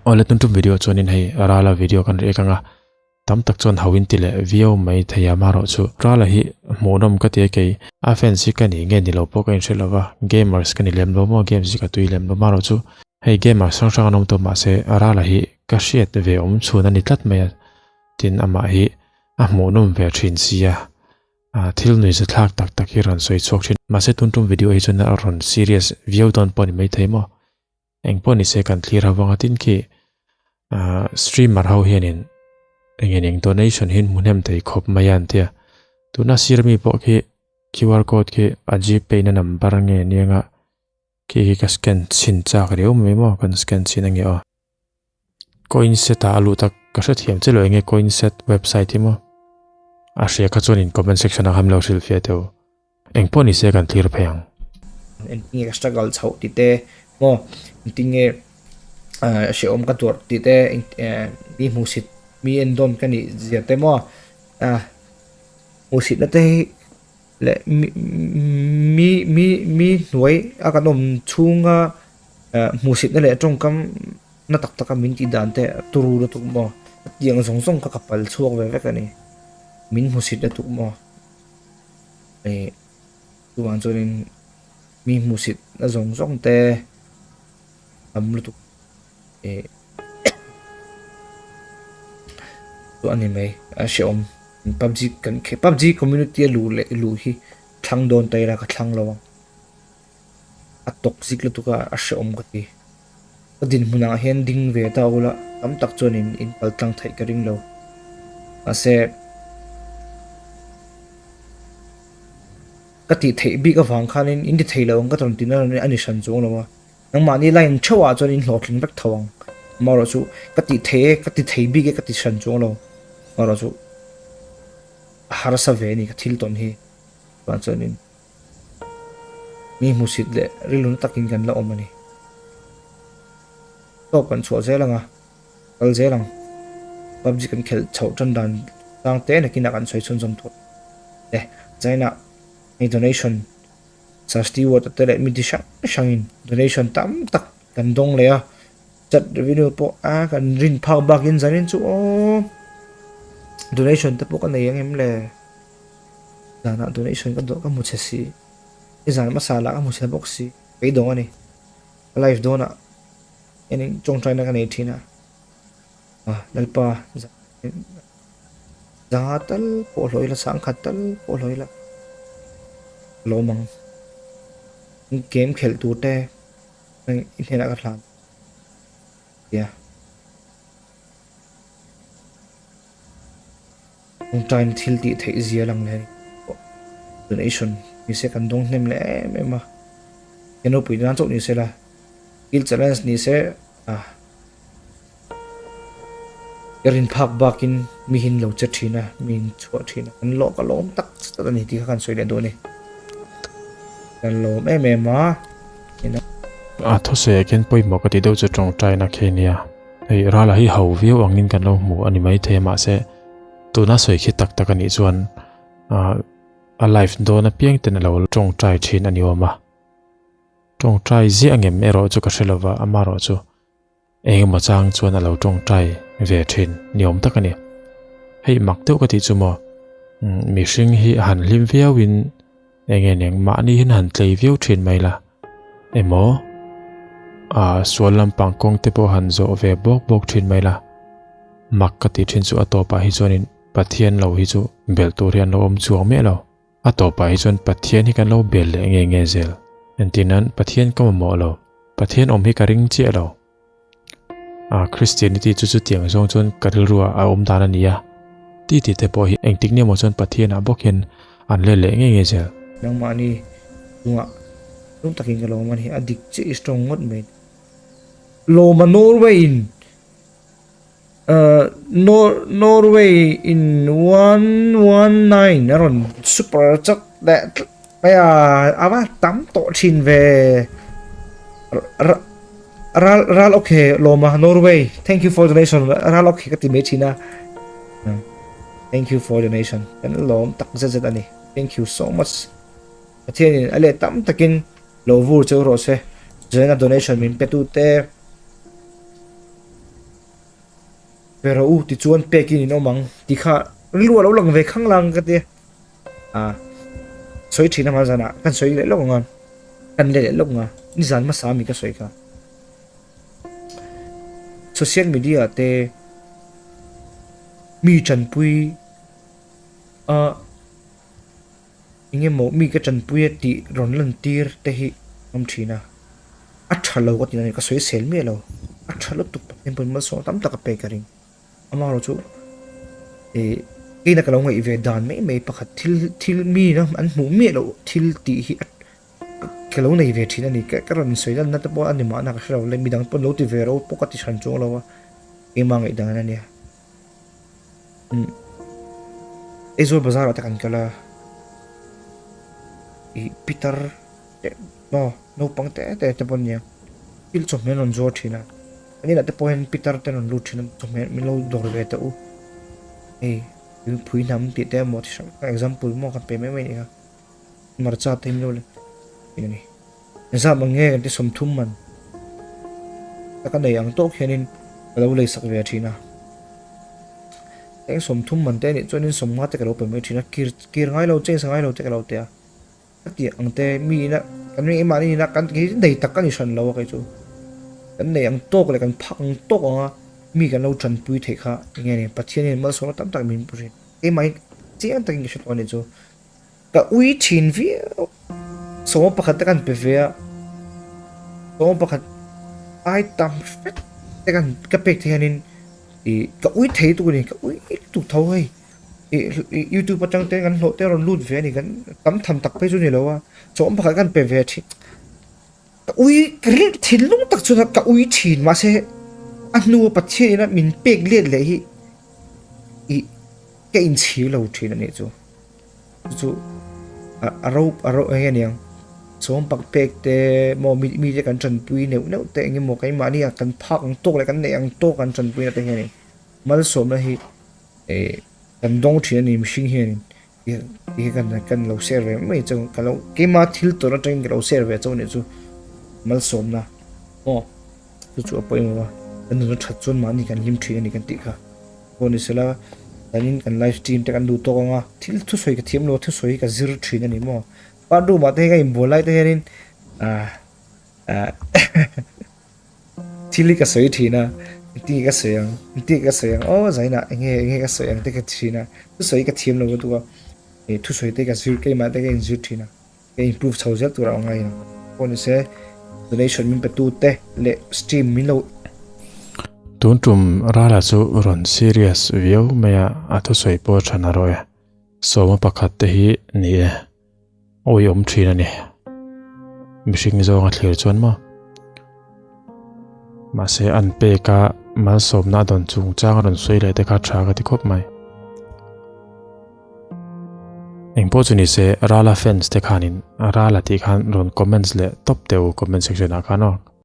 ole tuntum video chonin hei rala video kan re kanga tam tak chon hawin tile view mai thaya maro chu rala hi monom ka te ke a fancy ka ni nge ni lo po ka in shelawa gamers ka ni lem lo mo games ka tui lem lo maro chu hei gamer sang sang nom to ma se rala hi ka shiat ve chuna ni tlat mai tin ama hi a monom ve thin sia thil nui se thak tak tak hi ran soi chok thin ma se tuntum video hi chona ron serious view don pon mai thaimo eng pon ni se kan clear hawanga tin ki streamer how hianin engeng donation hin munem thei khop mayan tia tuna sirmi po ki QR code ki aji pe na number nge nianga ki ka scan chin chak reu me mo kan scan chin nge o coin set alu tak ka sa thiam chelo nge coin set website mo a share ka chon in comment section a ham lo sil fia teu eng poni se kan clear phang en nge struggle chau ti te mo tinge she om ka tur ti te bi musit mi en don kan ni zia te mo musit na te le mi noi a ka nom chunga musit na le tong kam na tak tak min ti dan te turu ro tu mo yang song song ka kapal chuak ve ve ka ni min musit na tu mo tu an chonin mi musit na song song te amlu tu tu anime sheom PUBG kan ke PUBG community lu hi thlang don tai ra ka thlang lo a toxic lu tu ka sheom ka ti din huna hen ding ve ta ula am tak chon in paltang thai ka ring lo ase ka ti thei bi ka wang khan in di thei lo ka ton tin ani san chung lo nang ma ni line chawa chon in hlotling bek thawang maro chu ka ti thei bi ke ka ti san chung lo maro chu harasa ve ni ka thil ton hi pan chonin mi musit le rilun takin kan la omani to kan chho zelanga kal zelang PUBG kan khel chho tan dan tang te na kina kan soi chon jom thot le zaina ni donation sa steward tele mi di shangin donation tam tak kan dong le a chat video po kan rin phau bakin zanin chu o donation te po kan nei em le dana donation ka do ka mu chesi izan masala ka mu se box si pe dong ani live dona eni chong try na ka nei thina lalpa zatal po loila sang khatal po loila lomang game khel tu te nang inhena ka thlan ya ong time thil ti thei zia lang le donation ni se kan dong nem le mema eno pui dan chok ni se la kill challenge ni se yarin phak bakin mi hin lo cha thina min chua thina an lo ka lom tak ta ni ti kan soi le do ni kan lo ma those ken poi mo ka ti do chu tong trai na khenia ei rala hi ho view angin kan lo mu ani mai thema se tuna soi khi tak tak ani chuan a life do na piang ten lo tong trai thin ani oma tong trai zi angem ero chu ka shelawa amaro chu eng ma chang chuan a lo tong trai ve thin niom tak ani hei mak teu ka ti chu mo mi hring hi han lim viawin engeng ma ni hin han tlei view thin mai la emo sualam pangkong te po han zo ve bok thin mai la mak ka ti thin chu atopa hi chonin pathian lo hi chu bel tur hian lo om chuang me lo atopa hi chon pathian hi kan lo bel le nge zel entinan pathian ka mo lo pathian om hi ka ring che lo Christianity chu tiang zong chon karil ruwa a om dana niya ti te po hi engtik ne mo chon pathian a bokhen an le nge zel nang mani tunga tum takin ka lo man hi adik che strong ngot me lo ma Norway in 119 aron super chắc that bây ava tam to chin về ral okay loma Norway thank you for donation ral okay ka ti me china thank you for donation kan lom tak zet ani thank you so much athian ale tam takin lo vur chu ro se jena donation min petu te pero ti chuan pekin in omang ti kha lu lo lang ve khang lang ka te soi thina ma jana kan soi le lo ngon kan le lo nga ni zan ma sa mi ka soi ka social media te mi chan pui inge mo mi ka chan pui ti ron lan tir te hi om thina a thalo ko tin ka soi sel me lo a thalo tuk pa pun ma so tam tak pe karing ama ro chu ina ka lo ngai ve dan me pakhat thil mi na an mu me lo thil ti hi ka lo nei ve thina ni ka ron soi dan na ta po ani ma na ka shro le mi dang pon lo ti ve ro po ka ti san chung lo wa e ma ngai dang na ni ezo bazar ta kan kala Peter no pang te pon nya il chom men on zo thina ani na te poen Peter te non lu thina chom men mi lo dor ve ta u yu phui nam ti te mo thi example mo kan pe me me ni mar cha te mi lo le ni za ma nge kan ti som thum man ta kan dei ang tok henin lo le sak ve thina eng som thum man te ni chonin som ma te ka lo pe me thina kir ngai lo che sangai lo te ka lo te ti ang te mi na kan mi ma ni na kan ki dei tak kan san lo ka chu kan nei ang tok le kan phang tok anga mi kan lo chan pui the kha nge ni pathian ni ma so tam tak min puri e mai chi an tak ngi shot on chu ka ui chin vi so pakhat kan pe ve so pakhat ai tam fet te kan ka pek the hanin ka ui thei tu ni ka ui tu thau hai YouTube patang te kan lo te ron lut ve ni kan tam tham tak pe chu ni lo wa so pakhat kan pe ve thi ka ui kri thil lung tak chu ka ui thin ma se anu pathian na min pek le le hi cái in chiếu lâu trên này chú aro hay nhỉ số bạc bẹt để mò mi cái cần trần pui nếu tệ như một cái mà đi cần phạc tốt lại cần này tốt cần trần pui là thế này mà số này thì cần đông trên này mình sinh hiện thì cần lâu xe về mấy trong cái lâu cái mà thiếuตัวnó trên cái lâu xe về trong này chú mà số na chú apa yang mà cần nó chặt chun mà đi cần lim trên này cần tị cả còn này sẽ là anh kan livestream te kan du to nga thil thu soi ka thiam lo thu soi ka zir thin ani mo pa du ma te ga im bolai te herin thili ka soi thina ti ka soyang o zaina nge ka soyang te ka thina thu soi ka thiam lo tu ka thu soi te ka zir ke ma te ka in zir thina ke improve chawzel tu ra ngai na kon se donation min pe tu te le stream min lo tun tum rala chu ron serious view maya athu soi po thana roya soma pakhat te hi ni oi om thina ni mishing zo nga thlir chon ma se an pe ka ma som na don chung chang ron soi le te kha tha ga ti khop mai engpo chuni se rala fans te khanin rala ti khan ron comments le top te comment section a khano